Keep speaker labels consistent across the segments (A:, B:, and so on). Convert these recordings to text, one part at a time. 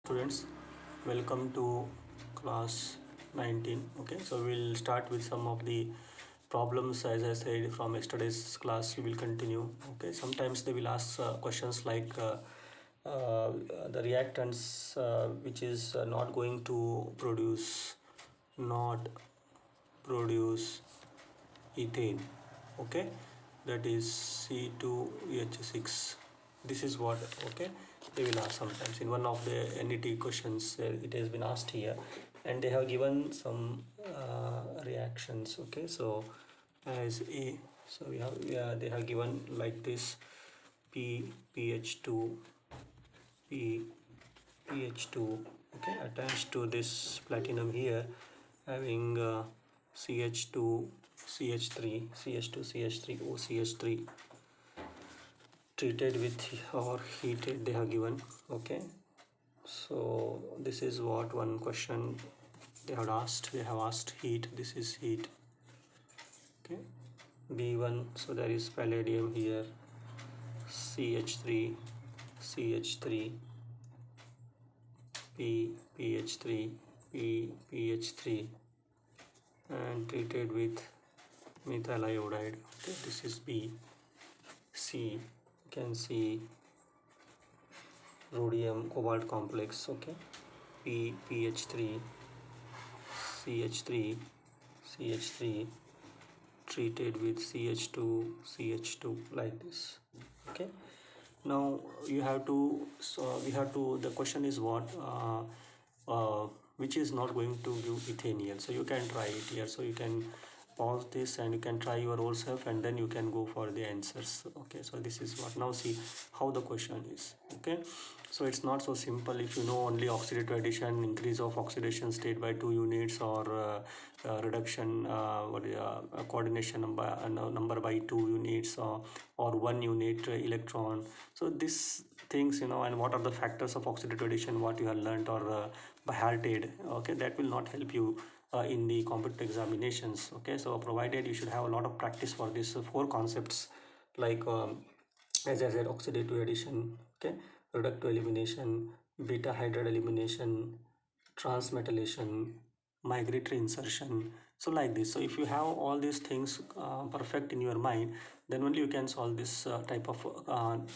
A: Students, welcome to class 19. Okay, so we'll start with some of the problems. As I said from yesterday's class, we will continue. Okay, sometimes they will ask questions like the reactants which is not produce ethane. Okay, that is C2H6. This is what, okay, they will ask sometimes in one of the NET questions. It has been asked here, and they have given some reactions. Okay, so as a, so we have, yeah, they have given like this: PH2 P PH2, okay, attached to this platinum here, having CH2 CH3 CH2 CH3 OCH3, treated with or heated, they have given. Okay, so this is what one question they have asked heat. This is heat. Okay, B1, so there is palladium here, CH3 CH3 PH3 PH3, and treated with methyl iodide. Okay, this is B. C, you can see rhodium cobalt complex. Okay, PH3 CH3 CH3, treated with CH2 like this. Okay, now you have to, so we have to, the question is what, which is not going to give ethanial. So you can try it here, so you can pause this and you can try your own self, and then you can go for the answers. Okay, so this is what, now see how the question is. Okay, so it's not so simple. If you know only oxidative addition, increase of oxidation state by 2 units, or reduction coordination number by 2 units, or 1 unit electron, so these things, and what are the factors of oxidative addition, what you have learned, or by hearted, okay, that will not help you in the competitive examinations. Okay, so provided you should have a lot of practice for these four concepts, like as I said, oxidative addition, okay, reductive elimination, beta hydride elimination, transmetallation, migratory insertion. So like this, so if you have all these things perfect in your mind, then only you can solve this type of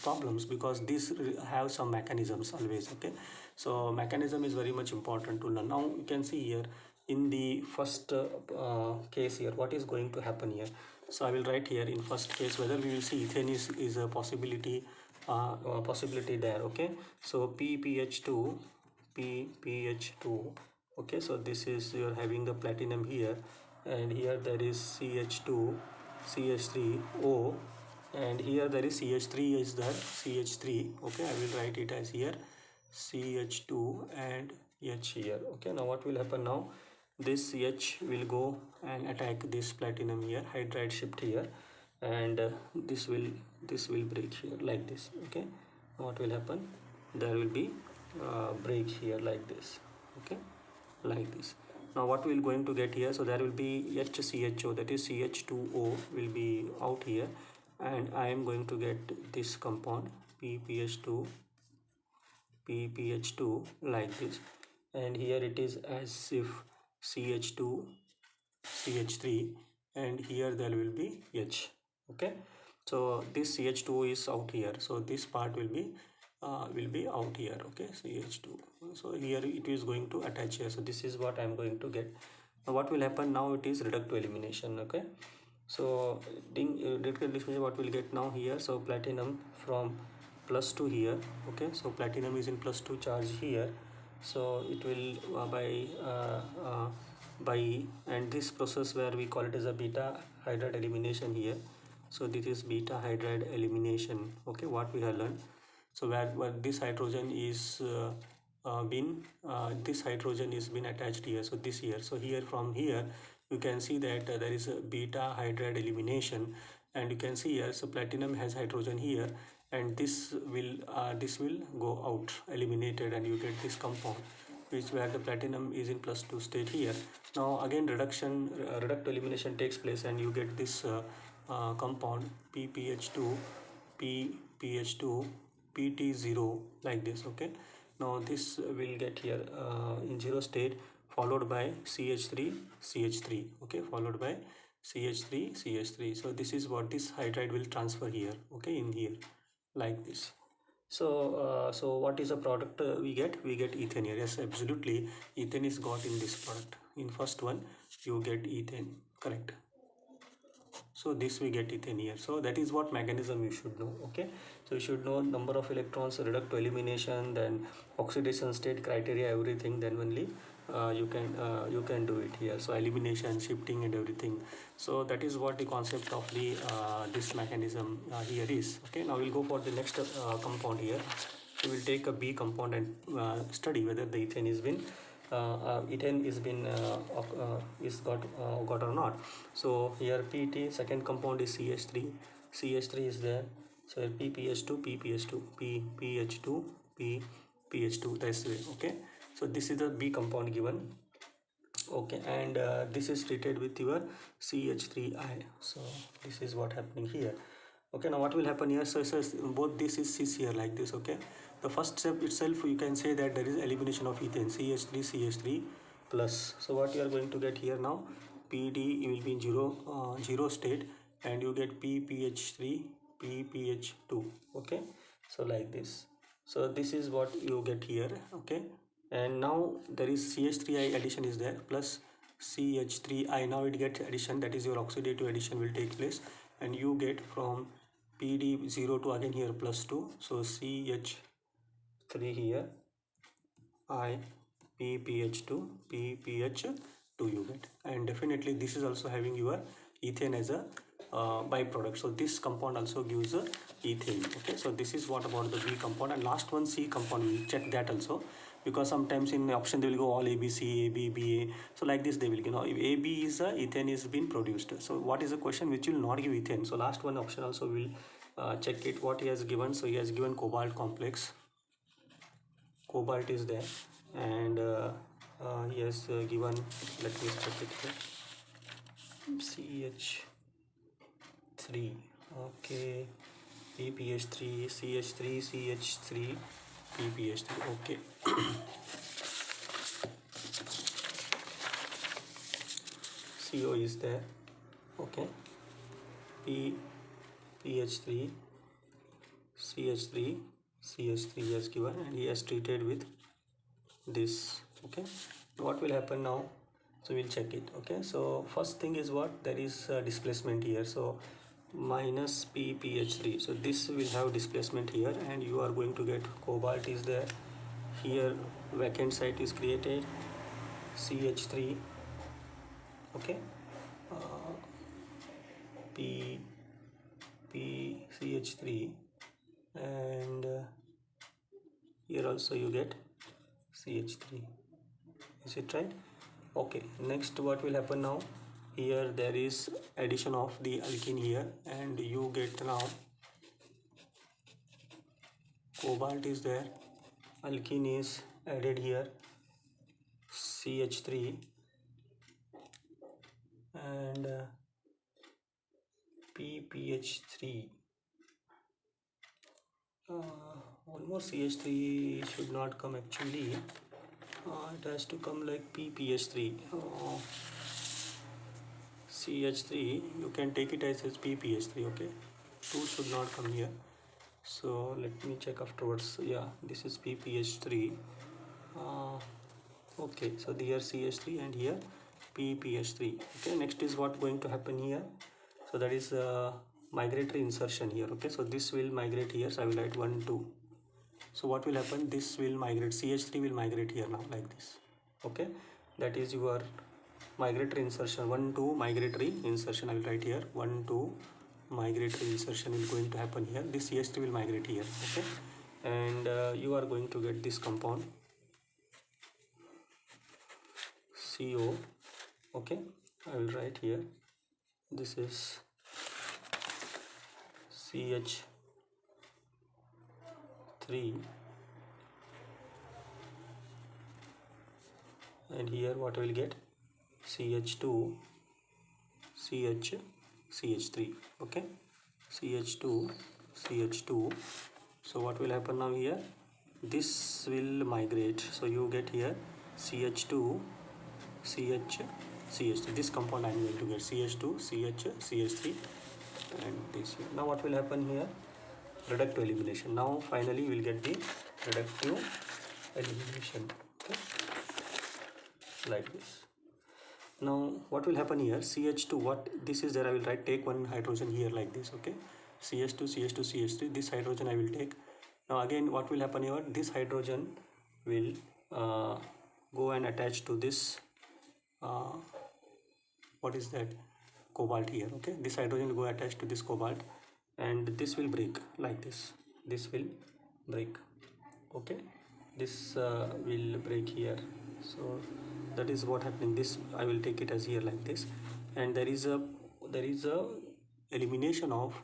A: problems, because these have some mechanisms always. Okay, so mechanism is very much important to learn. Now you can see here in the first case here, what is going to happen here. So I will write here in first case whether we will see ethane is a possibility there. Okay, so PPH2 PPH2. Okay, so this is, you're having the platinum here, and here there is CH2 CH3O, and here there is CH3 is there, CH3. Okay, I will write it as here CH2 and H here. Okay, now what will happen now, this H will go and attack this platinum here, hydride shift here, and this will break here like this. Okay, what will happen, there will be break here like this. Okay, like this. Now what we're going to get here, so there will be HCHO, that is CH2O will be out here, and I am going to get this compound PPH2 PPH2 like this, and here it is as if CH2 CH3, and here there will be H. Okay, so this CH2 is out here, so this part will be out here. Okay, CH2, so here it is going to attach here, so this is what I am going to get. Now what will happen, now it is reductive elimination. Okay, so reductive elimination, what we'll get now here, so platinum from plus 2 here. Okay, so platinum is in plus 2 charge here, so it will by, and this process where we call it as a beta hydride elimination here, so this is beta hydride elimination. Okay, what we have learned, so where this hydrogen is this hydrogen is been attached here, so this here, so here from here you can see that there is a beta hydride elimination, and you can see here, so platinum has hydrogen here, and this will go out, eliminated, and you get this compound, which where the platinum is in plus 2 state here. Now again reductive elimination takes place, and you get this compound PPH2 PPH2 PT0 like this. Okay, Now this will get here in 0 state, followed by CH3 CH3, okay, followed by CH3 CH3. So this is what this hydride will transfer here, okay, in here, like this. So what is the product we get? We get ethane here. Yes, absolutely, ethane is got in this product. In first one you get ethane, correct. So this we get ethane here. So that is what mechanism you should know, okay. So you should know number of electrons, reduct to elimination, then oxidation state criteria, everything, then only you can do it here. So elimination, shifting and everything. So that is what the concept of the this mechanism here is, okay. Now we'll go for the next compound here. We will take a B compound and study whether the ethane is been ethane is been is got or not. So here PT, second compound is CH3. CH3 is there. So here PPH2, PPH2, PPH2, PPH2. That's way. Okay. So this is the B compound given. Okay, and this is treated with your CH3I. So this is what happening here. Okay, now what will happen here? So both this is cis here like this. Okay, the first step itself you can say that there is elimination of ethane, CH3 plus. So what you are going to get here now, PD will be in zero state, and you get PPH3 PPH2. Okay, so like this. So this is what you get here. Okay, and now there is CH3I addition is there, plus CH3I. Now it gets addition, that is your oxidative addition will take place, and you get from PD0 to again here plus 2. So CH3 here, I, PPH2 PPH2 you get, and definitely this is also having your ethane as a byproduct. So this compound also gives a ethane. Okay, so this is what about the B compound. And last one, C compound, we'll check that also, because sometimes in the option they will go all ABC, AB, BA. So like this they will, you know, if AB is ethane is been produced. So what is the question which will not give ethane? So last one option also will check it, what he has given. So he has given cobalt complex, cobalt is there, and he has given, let me check it here, CH3, okay, PPH3, CH3, CH3, PPH3, okay. CO is there, okay, PH3, CH3, CH3 has given, and he has treated with this. Okay, what will happen now? So we'll check it. Okay, so first thing is what, there is displacement here. So minus PPH3, so this will have displacement here, and you are going to get cobalt is there here, vacant site is created, CH3, okay, P CH3, and here also you get CH3. Is it right? Okay, next what will happen now, here there is addition of the alkene here, and you get now cobalt is there, alkene is added here, CH3, and PPH3. One more CH3 should not come actually. It has to come like PPH3. CH3, you can take it as PPH3. Okay, 2 should not come here. So let me check afterwards. Yeah, this is PPH3. Okay, so here CH3 and here PPH3. Okay, next is what going to happen here. So that is migratory insertion here. Okay, so this will migrate here. So I will write 1 2. So what will happen, this will migrate, CH3 will migrate here now like this. Okay, that is your migratory insertion, 1 2 migratory insertion. I will write here 1 2 migratory insertion is going to happen here. This CH3 will migrate here. Okay, and you are going to get this compound CO. Okay, I will write here, this is CH3, and here what I will get, CH2 CH3. Okay, CH2 CH2. So what will happen now here, this will migrate, so you get here CH2 CH CH3. This compound I am going to get CH2 CH CH3 and this here. Now what will happen here? Reductive elimination. Now finally we will get the reductive elimination, okay, like this. Now what will happen here? CH2, what this is there, I will write, take one hydrogen here like this, okay, CH2 CH2 CH3, this hydrogen I will take. Now again what will happen here? This hydrogen will go and attach to this what is that, cobalt here, okay. This hydrogen will go attached to this cobalt and this will break like this. This will break, okay. This will break here. So that is what happening. This I will take it as here like this, and there is a elimination of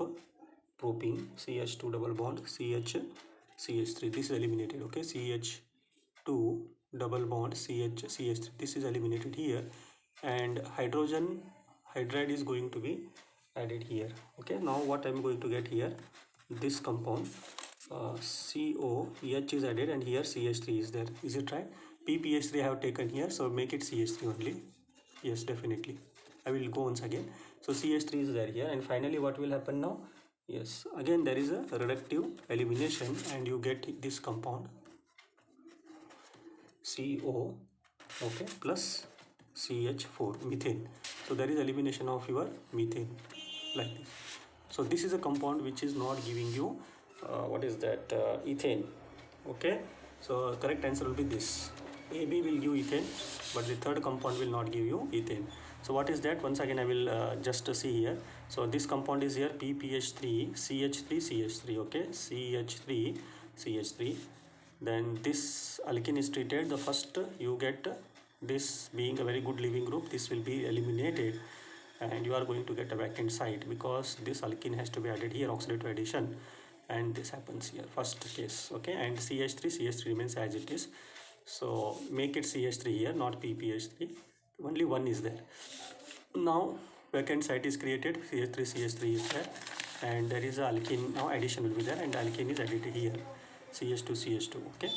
A: propene, CH2 double bond CH CH3. This is eliminated, okay. CH2 double bond CH CH3. This is eliminated here, and hydrogen hydride is going to be added here, okay. Now what I am going to get here? This compound COH is added, and here CH3 is there. Is it right? PPH3 I have taken here, so make it CH3 only. Yes, definitely. I will go once again. So CH3 is there here, and finally what will happen now? Yes, again there is a reductive elimination, and you get this compound CO, okay, plus CH4, methane. So there is elimination of your methane like this. So this is a compound which is not giving you what is that, ethane, okay. So correct answer will be this. AB will give ethane, but the third compound will not give you ethane. So what is that? Once again I will just see here. So this compound is here PPH3 CH3 CH3, okay, CH3 CH3. Then this alkene is treated. The first you get this being a very good leaving group, this will be eliminated, and you are going to get a vacant site because this alkene has to be added here, oxidative addition, and this happens here, first case, okay. And CH3 remains as it is, so make it CH3 here, not PPH3. Only one is there. Now vacant site is created, CH3 is there, and there is a alkene. Now addition will be there, and alkene is added here, CH2, okay.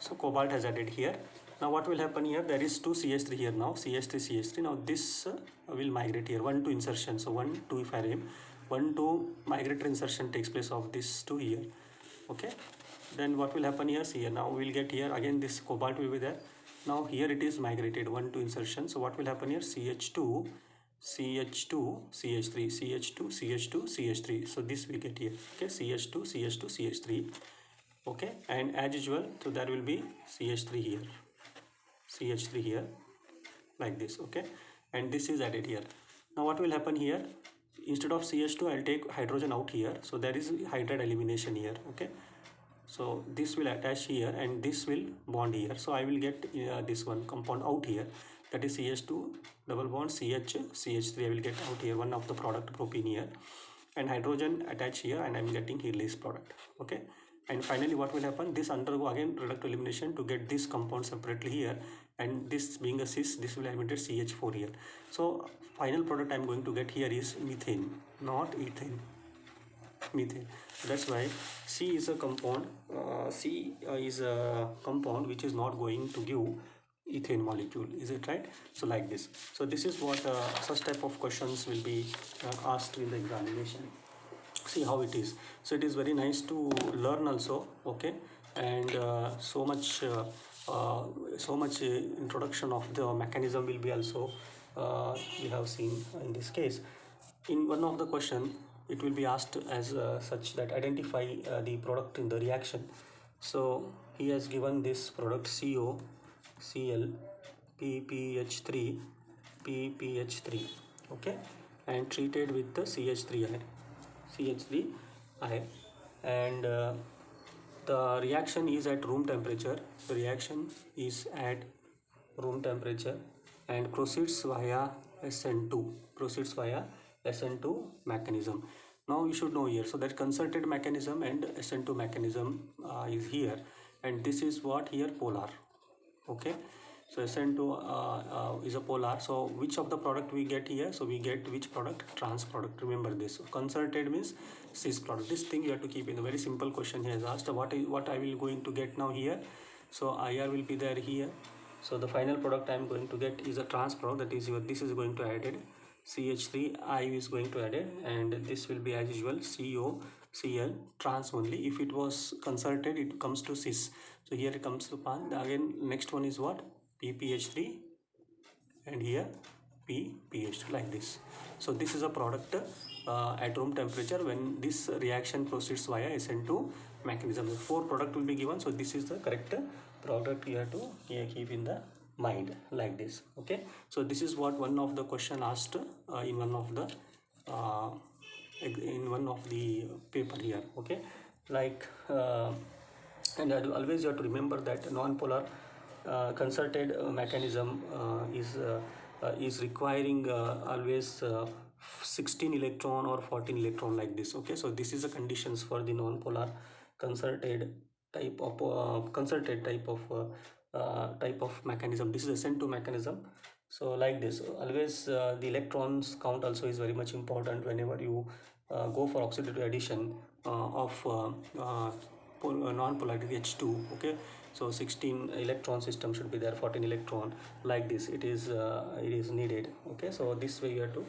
A: So cobalt has added here. Now what will happen here? There is two CH3 here now, CH3. Now this will migrate here, 1 2 insertion. So 1 2 if I name 1 2 migratory insertion takes place of this 2 here, okay. Then what will happen here? See here, now we will get here again this cobalt will be there. Now here it is migrated, 1 2 insertion. So what will happen here? CH2 CH3, CH2 CH3. So this we get here, okay, CH2 CH3, okay. And as usual, so there will be CH3 here like this, okay. And this is added here. Now what will happen here? Instead of CH2 I'll take hydrogen out here, so there is hydride elimination here, okay. So this will attach here and this will bond here, so I will get this one compound out here, that is CH2 double bond CH3. I will get out here one of the product, propene here, and hydrogen attach here, and I am getting Healy's product, okay. And finally what will happen? This undergo again reductive elimination to get this compound separately here, and this being a cis, this will eliminate CH4 here. So final product I am going to get here is methane, not ethane, methane. That's why C is a compound, is a compound which is not going to give ethane molecule. Is it right? So like this. So this is what such type of questions will be asked in the examination. See how it is. So it is very nice to learn also, okay. And so much introduction of the mechanism will be also we have seen in this case. In one of the question it will be asked as such that identify the product in the reaction. So he has given this product CO Cl PPH3 PPH3, okay, and treated with the CH3 ion, and the reaction is at room temperature. The reaction is at room temperature and proceeds via SN2 mechanism. Now you should know here, so that concerted mechanism and SN2 mechanism is here, and this is what here polar, okay. So SN2 is a polar. So which of the product we get here? So we get which product? Trans product. Remember this. So concerted means cis product. This thing you have to keep in. A very simple question he has asked. What I will going to get now here? So IR will be there here. So the final product I am going to get is a trans product. That is this is going to added. CH3 I is going to added, and this will be as usual COCl trans only. If it was concerted, it comes to cis. So here it comes to pan. Again next one is what? PPH3, and here PPH2, like this. So this is a product at room temperature when this reaction proceeds via SN2 mechanism. The 4 product will be given. So this is the correct product you have to keep in the mind, like this. Okay, so this is what one of the question asked in one of the paper here. Okay, like and always you have to remember that non-polar concerted mechanism is requiring always 16 electron or 14 electron, like this. Okay, so this is the conditions for the non-polar concerted type of mechanism. This is SN2 mechanism. So like this, always the electrons count also is very much important whenever you go for oxidative addition of non-polarity H2. Okay, so 16 electron system should be there, 14 electron, like this. It is needed. Okay, so this way you have to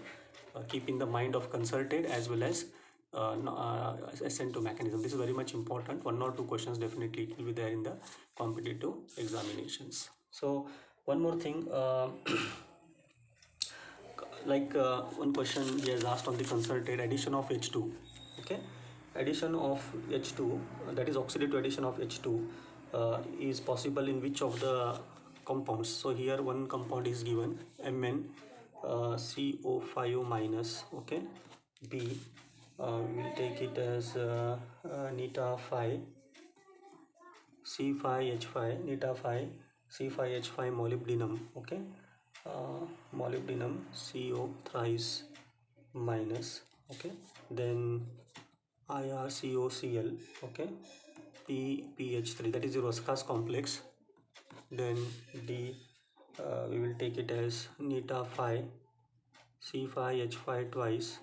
A: keep in the mind of concerted as well as SN2 mechanism. This is very much important. 1 or 2 questions definitely it will be there in the competitive examinations. So one more thing, like one question he has asked on the concerted addition of H2. Okay, addition of H2, that is oxidative addition of H2 is possible in which of the compounds? So here one compound is given, Mn CO5 minus. Okay, B we will take it as neta 5 C5H5 neta 5 C5H5 molybdenum. Okay, molybdenum CO thrice minus. Okay, then IRCOCl. Okay, PPH3, that is the Roscas complex. Then D we will take it as neta 5 C5H5 twice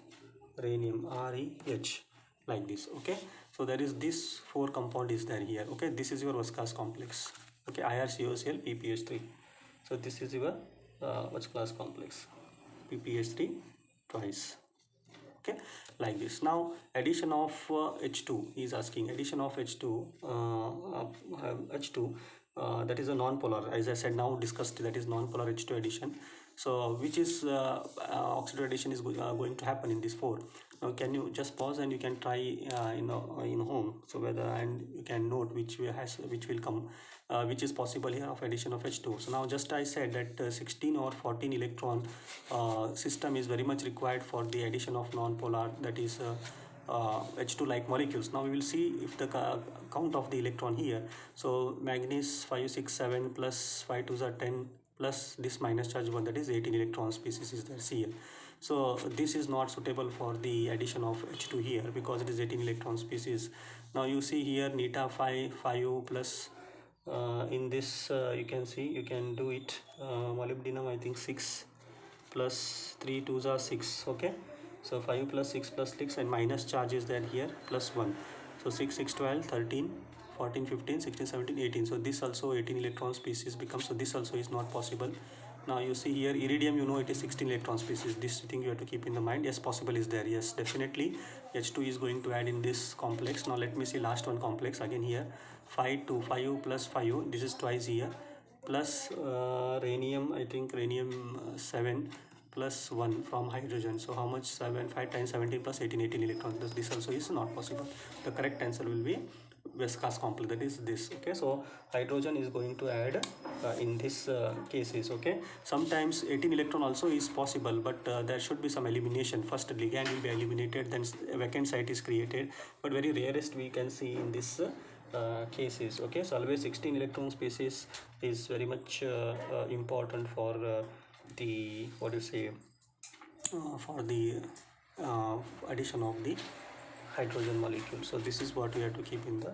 A: rhenium ReH, like this. Okay, so there is this 4 compound is there here. Okay, this is your Roscas complex. Okay, IRCOCl PPH3. So this is your Roscas complex, PPH3 twice. Okay, like this. Now addition of H2 is asking. Addition of H2 H2 that is a non-polar, as I said, now discussed, that is non-polar H2 addition. So which is oxidative addition is going to happen in this 4. Now can you just pause and you can try in home, so whether, and you can note which will come which is possible here of addition of H2. So now just I said that 16 or 14 electron system is very much required for the addition of non-polar, that is H2 like molecules. Now we will see if the count of the electron here. So manganese 5 6 7 plus 5 2s are 10 plus this minus charge 1, that is 18 electron species is there, Cl. So this is not suitable for the addition of H2 here because it is 18 electron species. Now you see here neta 5 plus in this you can see, you can do it, molybdenum I think 6 plus 3 2s are 6. Okay, so 5 plus 6 plus 6 and minus charge is there here plus 1. So 6 6 12 13 14 15 16 17 18. So this also 18 electron species becomes. So this also is not possible. Now you see here iridium, you know it is 16 electron species. This thing you have to keep in the mind. Yes, possible is there. Yes, definitely H2 is going to add in this complex. Now let me see last one complex again here. 5 2 5 plus 5, this is twice here, plus rhenium, I think rhenium 7 plus 1 from hydrogen. So how much? 7 5 times 17 plus 18 18 electrons. This also is not possible. The correct answer will be Roscas complex, that is this. Okay, so hydrogen is going to add in this cases. Okay, sometimes 18 electron also is possible, but there should be some elimination. First ligand will be eliminated, then a vacant site is created, but very rarest we can see in this cases. Okay, so always 16 electron species is very much important for the what you say for the addition of the hydrogen molecule. So this is what we have to keep in the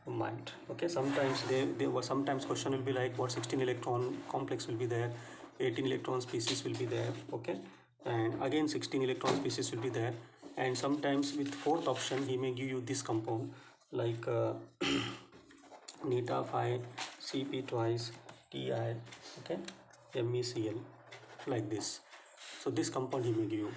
A: might. Okay, sometimes they were, sometimes question will be like what 16 electron complex will be there, 18 electron species will be there. Okay, and again 16 electron species will be there, and sometimes with fourth option he may give you this compound like neta phi cp twice ti, okay, MECl, like this. So this compound he may give you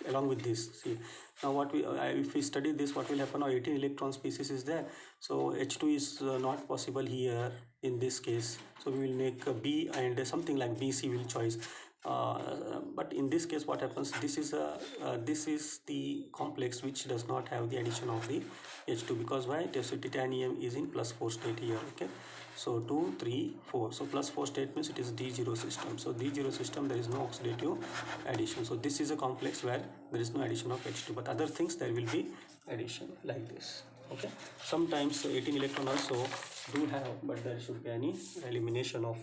A: along with this. See, now what we if we study this, what will happen? Now 18 electron species is there, so H2 is not possible here in this case, so we will make a B and something like BC will choice. But in this case what happens, this is the complex which does not have the addition of the H2, because why? Titanium is in +4 state here. Okay, so 2 3 4, so +4 state means it is D0 system. So D0 system, there is no oxidative addition. So this is a complex where there is no addition of H2, but other things there will be addition like this. Okay, sometimes 18 electron also do have, but there should be any elimination of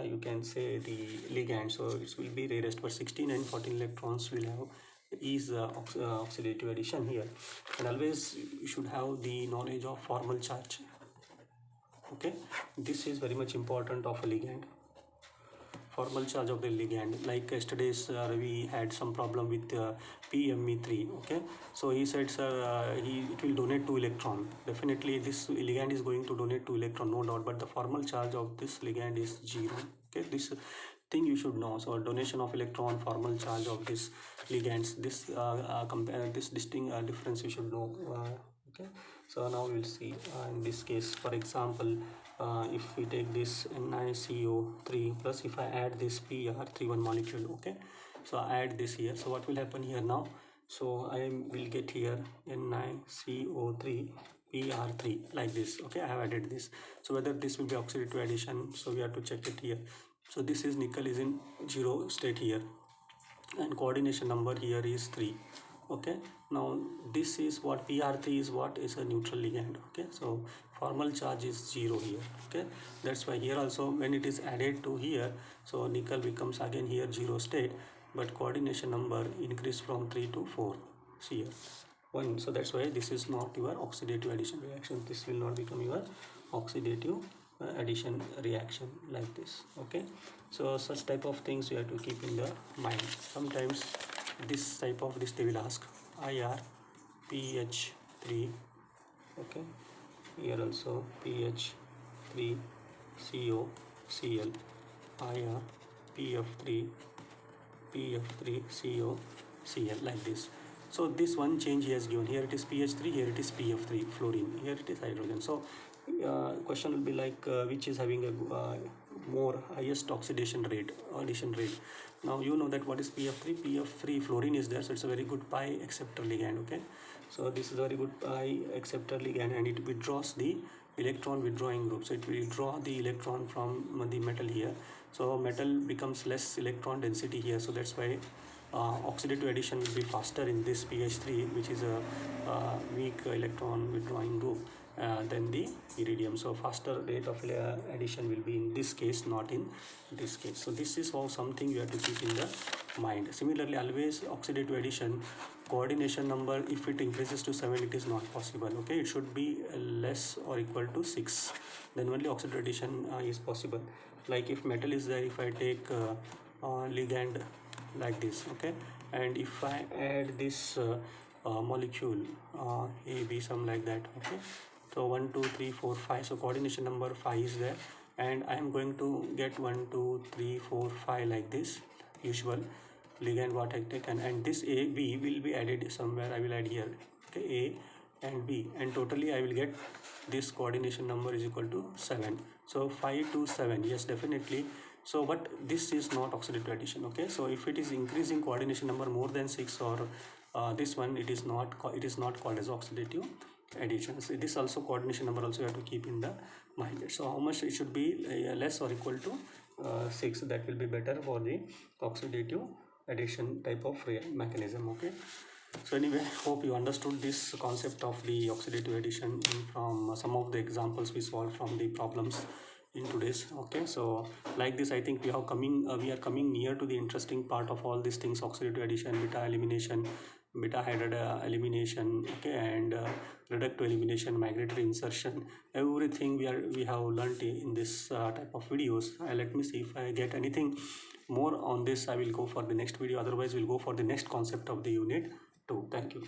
A: you can say the ligand, so it will be rarest, but 16 and 14 electrons will have is oxidative addition here. And always you should have the knowledge of formal charge. Okay, this is very much important of a ligand, formal charge of the ligand. Like yesterday's we had some problem with PME3. Okay, so he said, sir, it will donate 2 electron. Definitely this ligand is going to donate 2 electron, no doubt, but the formal charge of this ligand is 0. Okay, this thing you should know. So donation of electron, formal charge of this ligands, this compare this distinct difference you should know. Okay, so now we'll see in this case, for example, if we take this NiCO3 plus, if I add this PR31 molecule. Okay, so I add this here, so what will happen here now? So I will get here NiCO3 PR3 like this. Okay, I have added this. So whether this will be oxidative addition, so we have to check it here. So this is nickel is in 0 state here, and coordination number here is 3. Okay, now this is what PR3 is, what is a neutral ligand. Okay, so formal charge is 0 here. Okay, that's why here also when it is added to here, so nickel becomes again here 0 state, but coordination number increase from 3 to 4. See here 1. So that's why this is not your oxidative addition reaction. This will not become your oxidative addition reaction like this. Okay, so such type of things you have to keep in the mind. Sometimes this type of this they will ask IR PH3. Okay, here also PH3 CO Cl, IR PF3 CO Cl like this. So this one change he has given, here it is PH3, here it is PF3 fluorine, here it is hydrogen. So question will be like which is having a more highest oxidation rate, addition rate. Now you know that what is PF3 fluorine is there, so it's a very good pi acceptor ligand. Okay, so this is a very good pi acceptor ligand, and it withdraws the electron withdrawing group, so it will withdraw the electron from the metal here, so metal becomes less electron density here, so that's why oxidative addition will be faster in this PH3, which is a weak electron withdrawing group than the iridium. So faster rate of addition will be in this case, not in this case. So this is how something you have to keep in the mind. Similarly, always oxidative addition coordination number, if it increases to 7, it is not possible. Okay, it should be less or equal to 6, then only oxidative addition is possible. Like if metal is there, if I take ligand like this. Okay, and if I add this molecule A, B, some like that. Okay, so 1 2 3 4 5, so coordination number 5 is there, and I am going to get 1 2 3 4 5 like this usual ligand what I take, and this A B will be added somewhere. I will add here. Okay, A and B, and totally I will get this coordination number is equal to 7. So 5 to 7, yes, definitely. So but this is not oxidative addition. Okay, so if it is increasing coordination number more than 6 or this one, it is not called as oxidative addition. So this also coordination number also you have to keep in the mind. So how much it should be less or equal to 6, that will be better for the oxidative addition type of mechanism. Okay, so anyway, hope you understood this concept of the oxidative addition from some of the examples we solved from the problems in today's. Okay, so like this I think we are coming near to the interesting part of all these things: oxidative addition, beta elimination, beta hydride elimination. Okay, and reductive elimination, migratory insertion, everything we have learnt in this type of videos. Let me see if I get anything more on this. I will go for the next video, otherwise we'll go for the next concept of the unit 2. Thank you.